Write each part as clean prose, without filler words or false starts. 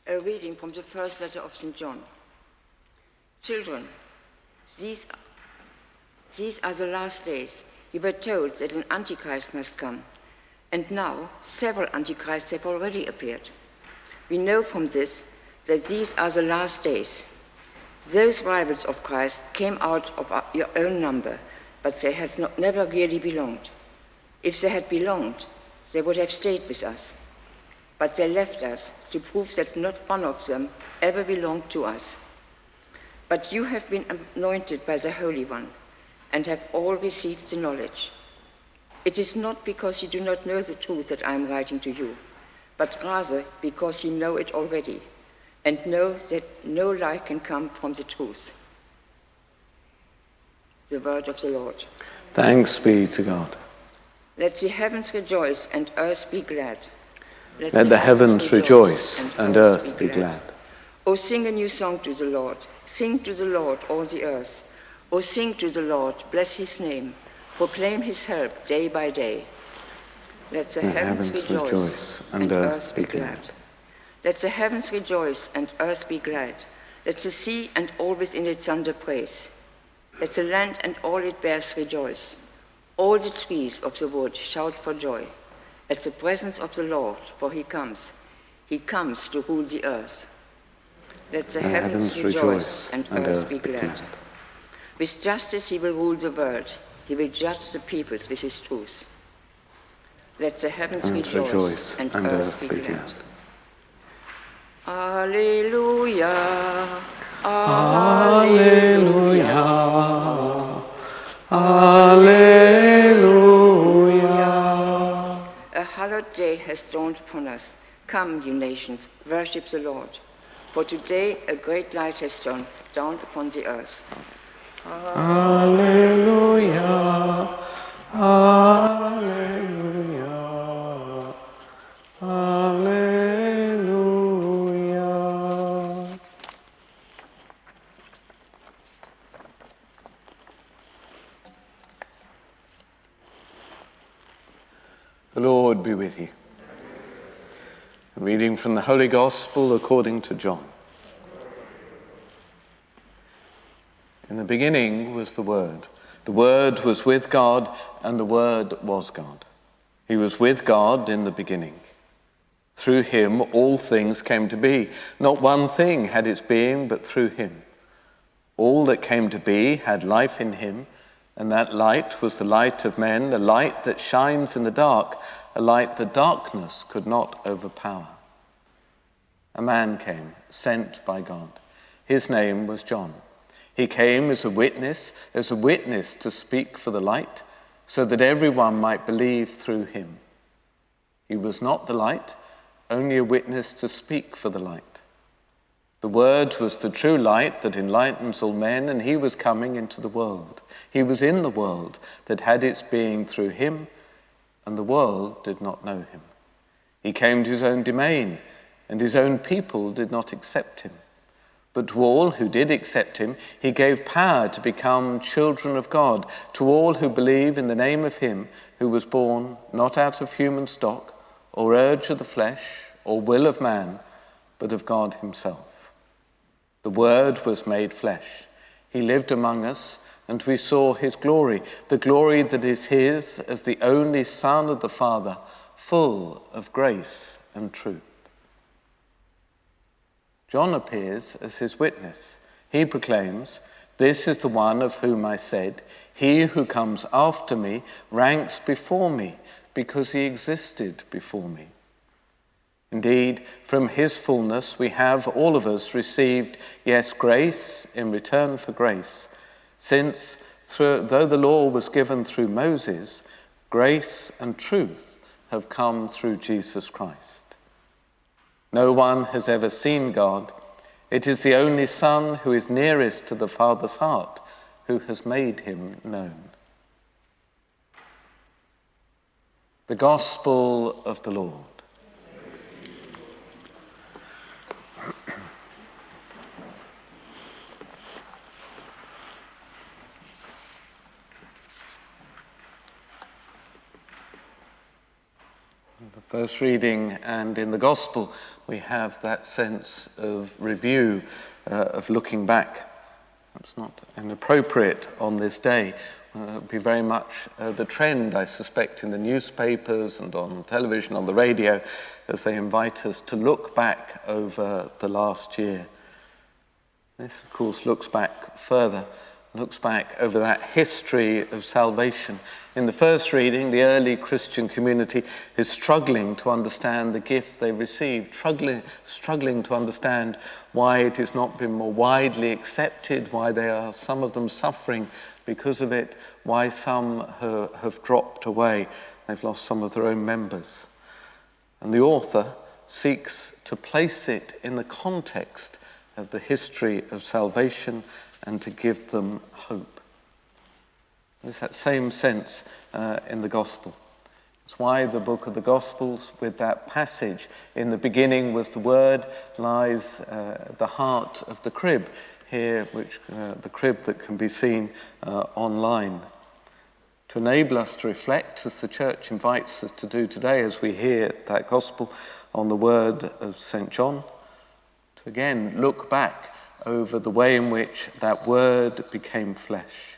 A reading from the first letter of St. John. Children, these are the last days. You were told that an Antichrist must come, and now several Antichrists have already appeared. We know from this that these are the last days. Those rivals of Christ came out of your own number, but they had never really belonged. If they had belonged, they would have stayed with us. But they left us to prove that not one of them ever belonged to us. But you have been anointed by the Holy One and have all received the knowledge. It is not because you do not know the truth that I am writing to you, but rather because you know it already and know that no lie can come from the truth. The word of the Lord. Thanks be to God. Let the heavens rejoice and earth be glad. Let the heavens rejoice and earth be glad. O sing a new song to the Lord. Sing to the Lord, all the earth. O sing to the Lord, bless his name. Proclaim his help day by day. Let the heavens rejoice and earth be glad. Let the heavens rejoice and earth be glad. Let the sea and all within it thunder praise. Let the land and all it bears rejoice. All the trees of the wood shout for joy at the presence of the Lord, for he comes. He comes to rule the earth. Let the heavens rejoice and earth be glad. With justice he will rule the world. He will judge the peoples with his truth. Let the heavens rejoice and earth be glad. Alleluia, Alleluia, Alleluia. A hallowed day has dawned upon us. Come, you nations, worship the Lord. For today a great light has shone down upon the earth. Alleluia, Alleluia, Alleluia. The Lord be with you. A reading from the Holy Gospel according to John. In the beginning was the Word. The Word was with God, and the Word was God. He was with God in the beginning. Through him all things came to be. Not one thing had its being but through him. All that came to be had life in him, and that light was the light of men, a light that shines in the dark, a light that darkness could not overpower. A man came, sent by God. His name was John. He came as a witness to speak for the light, so that everyone might believe through him. He was not the light, only a witness to speak for the light. The Word was the true light that enlightens all men, and he was coming into the world. He was in the world that had its being through him, and the world did not know him. He came to his own domain, and his own people did not accept him. But to all who did accept him, he gave power to become children of God, to all who believe in the name of him who was born not out of human stock, or urge of the flesh, or will of man, but of God himself. The Word was made flesh. He lived among us, and we saw his glory, the glory that is his as the only Son of the Father, full of grace and truth. John appears as his witness. He proclaims, "This is the one of whom I said, he who comes after me ranks before me, because he existed before me." Indeed, from his fullness we have all of us received, yes, grace in return for grace, since though the law was given through Moses, grace and truth have come through Jesus Christ. No one has ever seen God. It is the only Son who is nearest to the Father's heart who has made him known. The Gospel of the Lord. The first reading and in the Gospel, we have that sense of review, of looking back. It's not inappropriate on this day. It would be very much the trend, I suspect, in the newspapers and on television, on the radio, as they invite us to look back over the last year. This, of course, looks back further, looks back over that history of salvation. In the first reading, the early Christian community is struggling to understand the gift they received, struggling to understand why it has not been more widely accepted, why some of them suffering because of it, why some have dropped away. They've lost some of their own members. And the author seeks to place it in the context of the history of salvation and to give them hope. There's that same sense in the Gospel. It's why the book of the Gospels, with that passage, in the beginning was the Word, lies the heart of the crib here, the crib that can be seen online. To enable us to reflect, as the Church invites us to do today as we hear that Gospel, on the word of St. John, to again look back over the way in which that word became flesh.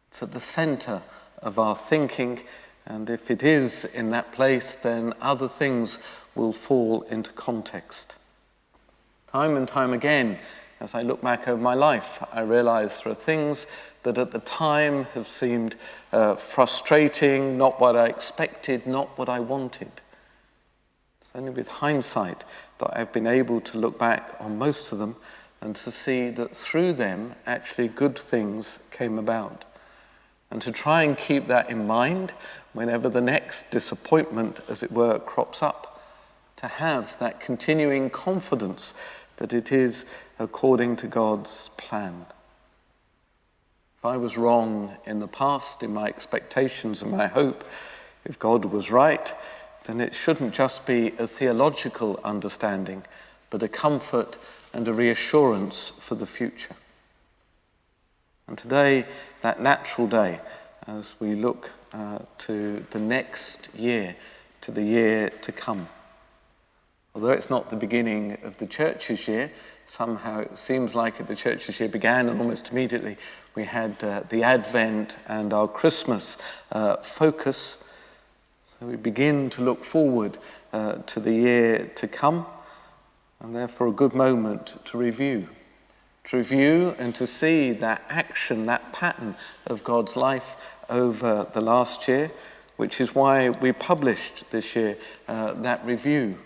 It's at the centre of our thinking, and if it is in that place, then other things will fall into context. Time and time again, as I look back over my life, I realise there are things that at the time have seemed frustrating, not what I expected, not what I wanted. It's only with hindsight that I've been able to look back on most of them and to see that through them actually good things came about. And to try and keep that in mind whenever the next disappointment, as it were, crops up, to have that continuing confidence that it is according to God's plan. If I was wrong in the past in my expectations and my hope, if God was right, then it shouldn't just be a theological understanding, but a comfort and a reassurance for the future. And today, that natural day, as we look to the next year, to the year to come. Although it's not the beginning of the church's year, somehow it seems like the church's year began and almost immediately we had the Advent and our Christmas focus. So we begin to look forward to the year to come, and therefore a good moment to review and to see that action, that pattern of God's life over the last year, which is why we published this year that review.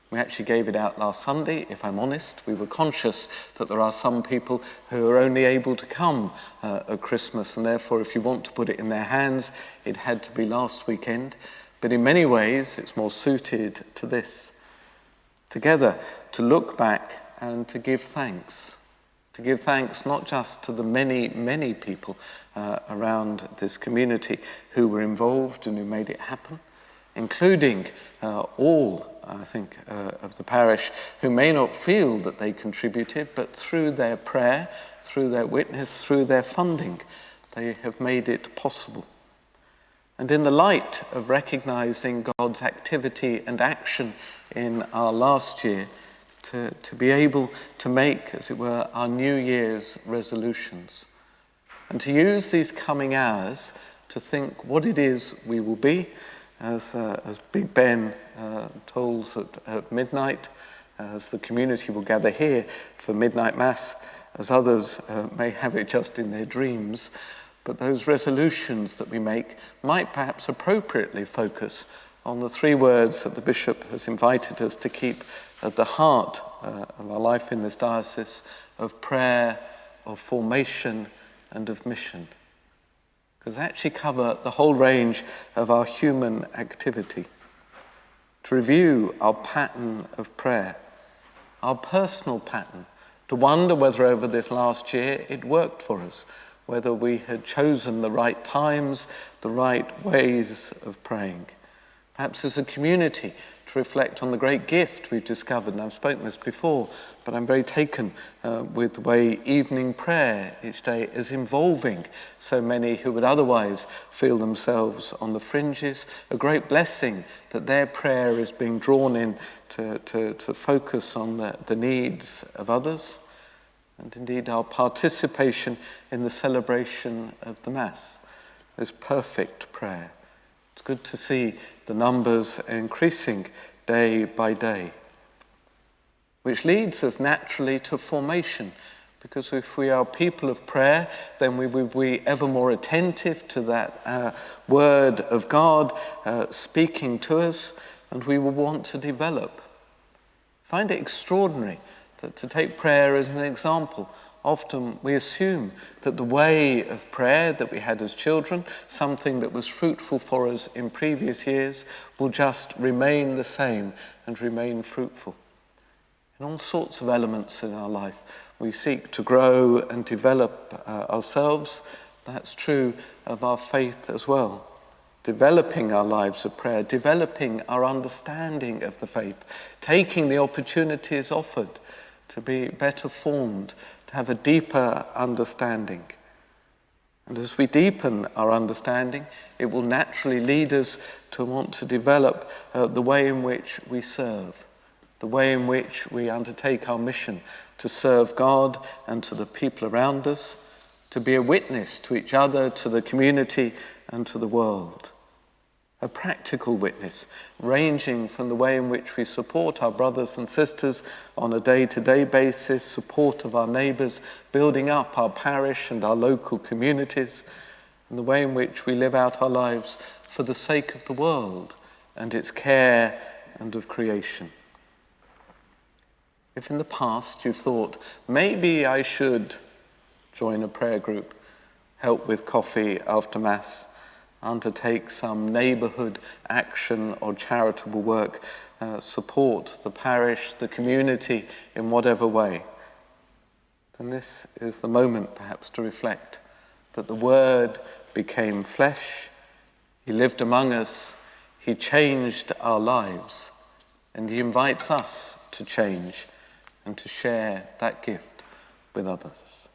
We actually gave it out last Sunday, if I'm honest. We were conscious that there are some people who are only able to come at Christmas, and therefore if you want to put it in their hands, it had to be last weekend. But in many ways, it's more suited to this. Together, to look back and to give thanks. To give thanks not just to the many, many people around this community who were involved and who made it happen, including all, I think, of the parish who may not feel that they contributed, but through their prayer, through their witness, through their funding, they have made it possible. And in the light of recognising God's activity and action in our last year, to be able to make, as it were, our New Year's resolutions, and to use these coming hours to think what it is we will be, as Big Ben tolls at midnight, as the community will gather here for midnight mass, as others may have it just in their dreams. But those resolutions that we make might perhaps appropriately focus on the three words that the Bishop has invited us to keep at the heart of our life in this diocese, of prayer, of formation, and of mission. Because they actually cover the whole range of our human activity. To review our pattern of prayer, our personal pattern, to wonder whether over this last year it worked for us, whether we had chosen the right times, the right ways of praying. Perhaps as a community, to reflect on the great gift we've discovered, and I've spoken this before, but I'm very taken with the way evening prayer each day is involving so many who would otherwise feel themselves on the fringes. A great blessing that their prayer is being drawn in to focus on the needs of others, and indeed our participation in the celebration of the Mass, this perfect prayer. It's good to see the numbers increasing day by day, which leads us naturally to formation, because if we are people of prayer, then we will be ever more attentive to that word of God speaking to us, and we will want to develop. I find it extraordinary that, to take prayer as an example, often we assume that the way of prayer that we had as children, something that was fruitful for us in previous years, will just remain the same and remain fruitful. In all sorts of elements in our life, we seek to grow and develop ourselves. That's true of our faith as well. Developing our lives of prayer, developing our understanding of the faith, taking the opportunities offered to be better formed, to have a deeper understanding. And as we deepen our understanding, it will naturally lead us to want to develop the way in which we serve, the way in which we undertake our mission to serve God and to the people around us, to be a witness to each other, to the community and to the world. A practical witness, ranging from the way in which we support our brothers and sisters on a day-to-day basis, support of our neighbours, building up our parish and our local communities, and the way in which we live out our lives for the sake of the world and its care and of creation. If in the past you've thought, maybe I should join a prayer group, help with coffee after Mass, undertake some neighbourhood action or charitable work, support the parish, the community in whatever way, then this is the moment perhaps to reflect that the Word became flesh, He lived among us, He changed our lives, and He invites us to change and to share that gift with others.